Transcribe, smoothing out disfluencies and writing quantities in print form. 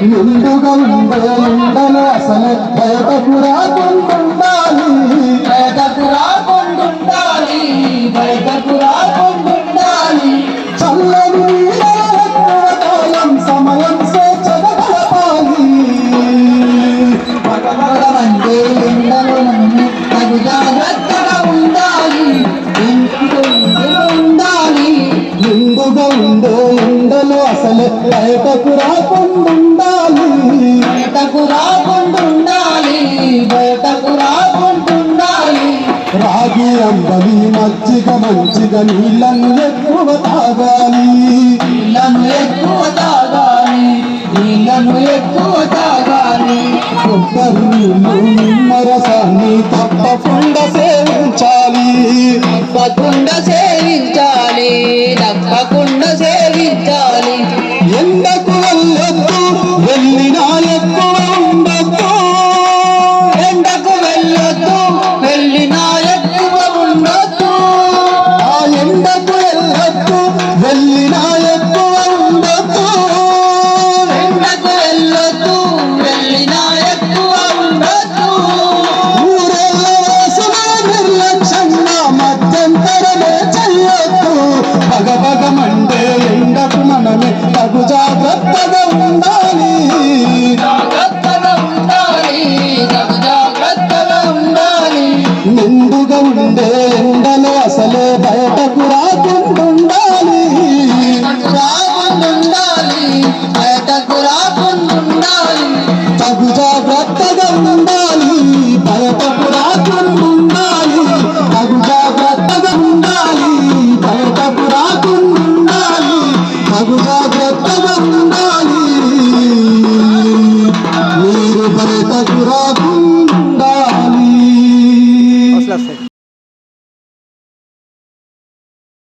నిండుగా ఉండను అసలు బయటకు రాకుంటుండాలి, బయటకు రాకుంటుండాలి, బయటకు రాకుంటుండాలి. చల్లని కాలం సమయం స్వేచ్ఛగా గడపాలి. భగవంతుడే ఎండలో నన్ను తగు జాగ్రత్తగా ఉండాలి, ఉండాలి. నిండుగా ఎండలు అసలు బయటకు రాకుంటుండాలి, బయటకు రాకుంటుండాలి, బయటకు రాకుంటుండాలి. రాగి అంబలి మజ్జిగ మంచిగా నీళ్ళను ఎక్కువ తాగాలి, నీళ్ళను ఎక్కువ తాగాలి, నీళ్ళను ఎక్కువ తాగాలి. కొబ్బరి నీళ్ళు నిమ్మరసాన్ని తప్పకుండా సేవించాలి, తప్పకుండా సేవించాలి, తప్పకుండా సేవించాలి. ఎండకు వెళ్ళొద్దు వెళ్ళినా ఎక్కువ ఉండొద్దు, ఎండకు వెళ్ళొద్దు వెళ్ళినా ఎక్కువ ఉండొద్దు. ఆ ఎండకు వెళ్ళొద్దు వెళ్ళినా ఎక్కువ ఉండొద్దు. ఎండకు వెళ్ళొద్దు వెళ్ళినా ఎక్కువ ఉండొద్దు. ఊరెళ్ళ వేసిన నిర్లక్ష్యంగా మధ్యంతరమే చెయ్యొద్దు. భగభగమంటే ఎండకు మనమే తగు జాగ్రత్తగా ఉండాలి, జాగ్రత్తగా ఉండాలి, జాగ్రత్తగా ఉండాలి. నిండుగా ఎండలు అసలే బయటకు రాకుంటుండాలి, రాకుంటుండాలి, బయటకు రాకుంటుండాలి. తగు జాగ్రత్తగా ఉండాలి, బయటకు రాకుంటుండాలి, తగు జాగ్రత్తగా ఉండాలి, బయటకు రాకుంటుండాలి, తగు జాగ్రత్తగా ఉండాలి. మీరు బయటకు రాకు